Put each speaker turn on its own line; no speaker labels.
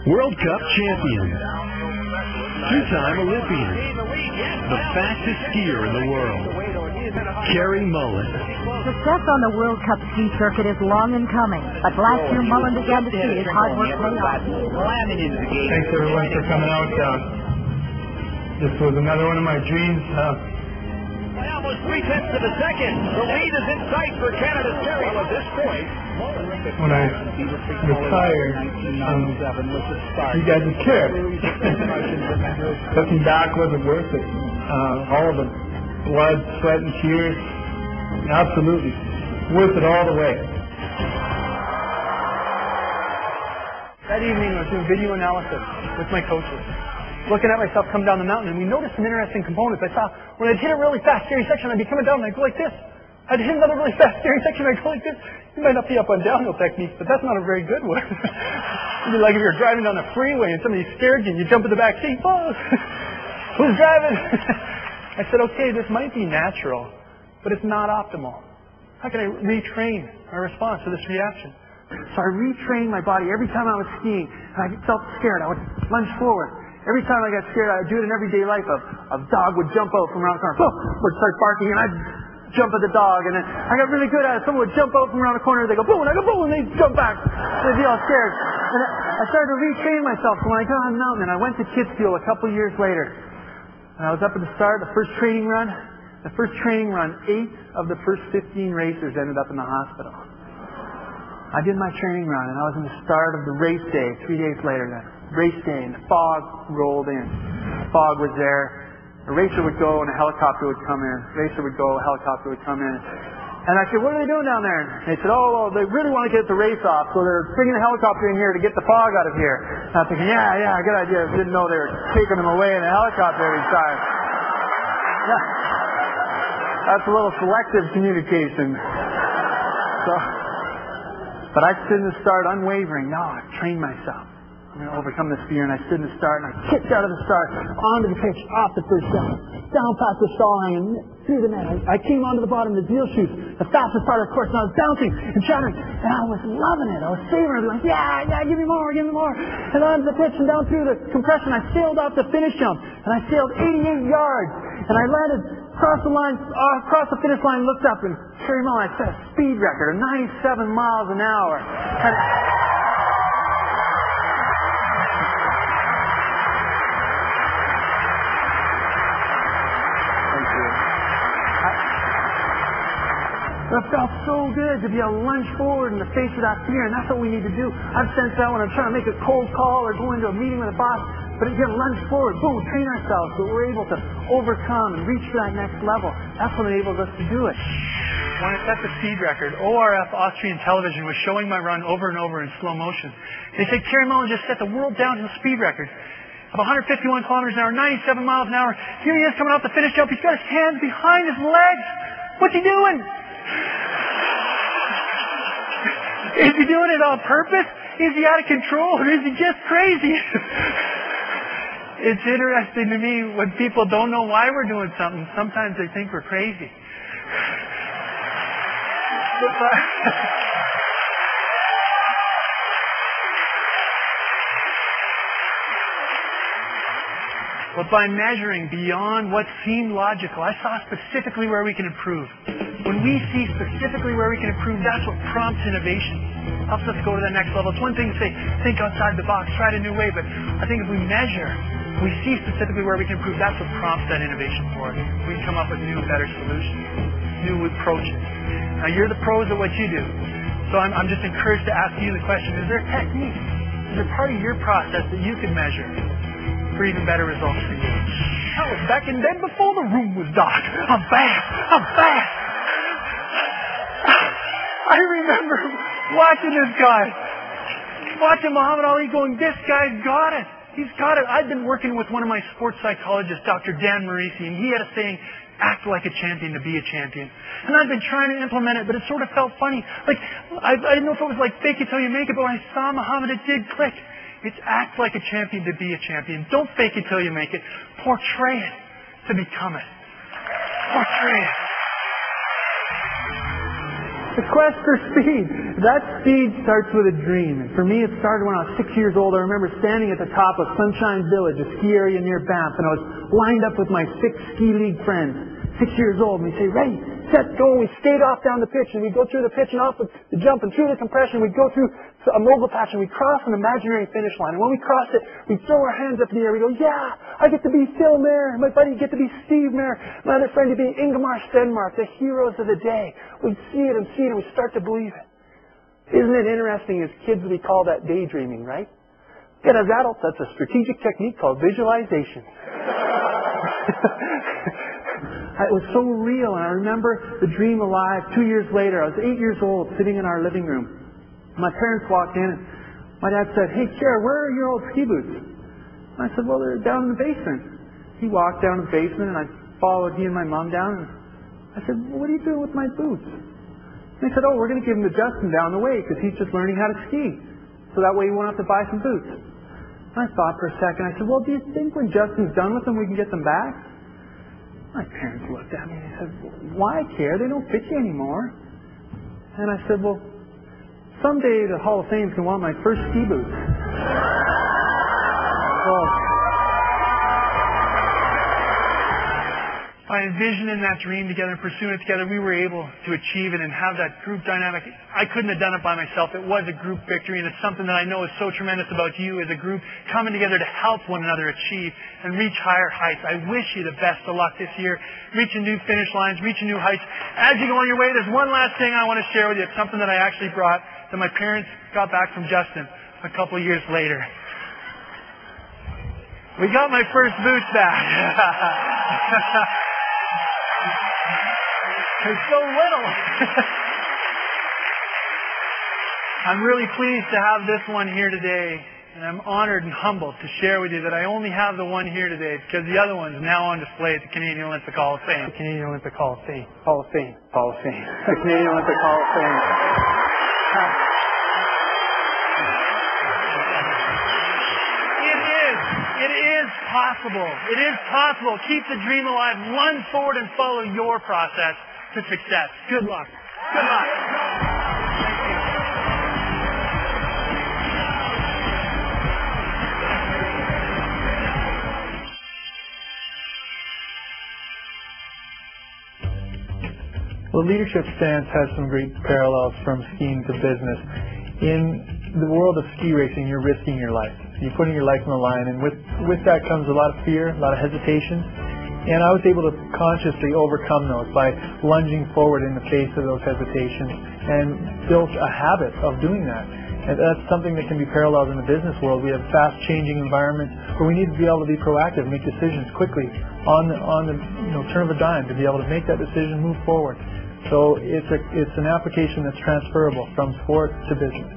World Cup champion, two-time Olympian, the fastest skier in the world, Carey Mullen.
Success on the World Cup ski circuit is long in coming, but last year Mullen began to see his hard work pay off.
Thanks everyone for coming out. This was another one of my dreams.
By almost 3/10 of a second, the lead is in sight for Canada's Carey at this point.
When I retired, you guys would care. Looking back wasn't worth it. All of the blood, sweat, and tears, absolutely worth it all the way. That evening I was doing video analysis with my coaches, looking at myself come down the mountain, and we noticed some interesting components. I saw when I'd hit a really fast steering section, I'd be coming down and I'd go like this. I'd hit another really fast steering section, I'd go like this. You might not be up on downhill techniques, but that's not a very good one. It'd be like if you're driving down the freeway and somebody scared you and you jump in the back seat. Oh, who's driving? I said, okay, this might be natural, but it's not optimal. How can I retrain my response to this reaction? So I retrained my body every time I was skiing, and I felt scared. I would lunge forward. Every time I got scared, I'd do it in everyday life. A dog would jump out from around the corner, boom, would start barking, and I'd jump at the dog. And then I got really good at it. Someone would jump out from around the corner, they go boom, and I go boom, and they jump back. They'd be all scared. And I started to retrain myself. So when I got on the mountain, and I went to Kitzbuhel a couple years later, and I was up at the start, the first training run, 8 of the first 15 racers ended up in the hospital. I did my training run, and I was in the start of the race day 3 days later. Race day, and the fog rolled in. The fog was there. A racer would go, and a helicopter would come in. A racer would go, a helicopter would come in. And I said, what are they doing down there? And they said, oh, well, they really want to get the race off, so they're bringing a helicopter in here to get the fog out of here. And I'm thinking, yeah, good idea. I didn't know they were taking them away in a helicopter every time. Yeah. That's a little selective communication. But I stood in the start unwavering. No, I trained myself. I'm going to overcome this fear, and I stood in the start, and I kicked out of the start, onto the pitch, off the first down, down past the stall line, and through the net. I came onto the bottom of the deal chute, the fastest part of the course, and I was bouncing and chattering, and I was loving it. I was savoring it. I was like, yeah, give me more. And onto the pitch and down through the compression, I sailed off the finish jump, and I sailed 88 yards, and I landed across the finish line, looked up, and Cary Mullen, I set a speed record of 97 miles an hour. It felt so good to be able to lunge forward in the face of that fear, and that's what we need to do. I've sensed that when I'm trying to make a cold call or go into a meeting with a boss, but again, lunge forward, boom, train ourselves so we're able to overcome and reach for that next level. That's what enables us to do it. When I set the speed record, ORF Austrian television was showing my run over and over in slow motion. They said, Carey Mullen just set the world downhill speed record of 151 kilometers an hour, 97 miles an hour. Here he is coming off the finish jump. He's got his hands behind his legs. What's he doing? Is he doing it on purpose? Is he out of control? Or is he just crazy? It's interesting to me when people don't know why we're doing something. Sometimes they think we're crazy. But by measuring beyond what seemed logical, I saw specifically where we can improve. When we see specifically where we can improve, that's what prompts innovation. Helps us go to the next level. It's one thing to say, think outside the box, try it a new way, but I think if we measure, we see specifically where we can improve, that's what prompts that innovation for us. We can come up with new and better solutions, new approaches. Now, you're the pros at what you do, so I'm just encouraged to ask you the question, is there a technique? Is there part of your process that you can measure for even better results for you? I was back in bed before the room was dark. I'm fast. I remember watching this guy, watching Muhammad Ali going, this guy's got it. He's got it. I've been working with one of my sports psychologists, Dr. Dan Marisi, and he had a saying, act like a champion to be a champion. And I've been trying to implement it, but it sort of felt funny. Like, I didn't know if it was like fake it till you make it, but when I saw Muhammad, it did click. It's act like a champion to be a champion. Don't fake it till you make it. Portray it to become it. Portray it. The quest for speed. That speed starts with a dream. And for me, it started when I was 6 years old. I remember standing at the top of Sunshine Village, a ski area near Banff, and I was lined up with my 6 ski league friends, 6 years old, and we say, ready, set, go. We skate off down the pitch, and we go through the pitch and off the jump and through the compression. We go through a mogul patch, and we cross an imaginary finish line. And when we cross it, we throw our hands up in the air. We go, yeah, I get to be Phil Mayer. My buddy get to be Steve Mayer. My other friend to be Ingemar Stenmark, the heroes of the day. We see it and see it, and we start to believe it. Isn't it interesting, as kids we call that daydreaming, right? Yet as adults, that's a strategic technique called visualization. It was so real, and I remember the dream alive. 2 years later, I was 8 years old, sitting in our living room. My parents walked in, and my dad said, hey, Cher, where are your old ski boots? And I said, well, they're down in the basement. He walked down to the basement, and I followed he and my mom down, and I said, well, what are you doing with my boots? And they said, oh, we're going to give them to Justin down the way, because he's just learning how to ski. So that way he won't have to buy some boots. And I thought for a second. I said, well, do you think when Justin's done with them, we can get them back? My parents looked at me and they said, why, Cher? They don't fit you anymore. And I said, well, someday the Hall of Fame's going to want my first ski boots. Well, by envisioning that dream together and pursuing it together, we were able to achieve it and have that group dynamic. I couldn't have done it by myself. It was a group victory, and it's something that I know is so tremendous about you as a group, coming together to help one another achieve and reach higher heights. I wish you the best of luck this year, reaching new finish lines, reaching new heights. As you go on your way, there's one last thing I want to share with you. It's something that I actually brought that my parents got back from Justin a couple of years later. We got my first boots back. They're so little. I'm really pleased to have this one here today, and I'm honored and humbled to share with you that I only have the one here today because the other one's now on display at the Canadian Olympic Hall of Fame. The Canadian Olympic Hall of Fame. Hall of Fame. Hall of Fame. The Canadian Olympic Hall of Fame. It is possible. It is possible. Keep the dream alive. Run forward and follow your process to success. Good luck. Good luck.
Well, leadership stance has some great parallels from skiing to business. In the world of ski racing, you're risking your life. You're putting your life on the line, and with that comes a lot of fear, a lot of hesitation. And I was able to consciously overcome those by lunging forward in the face of those hesitations and built a habit of doing that. And that's something that can be paralleled in the business world. We have fast-changing environments where we need to be able to be proactive, make decisions quickly on the turn of a dime to be able to make that decision, move forward. So it's an application that's transferable from sport to business.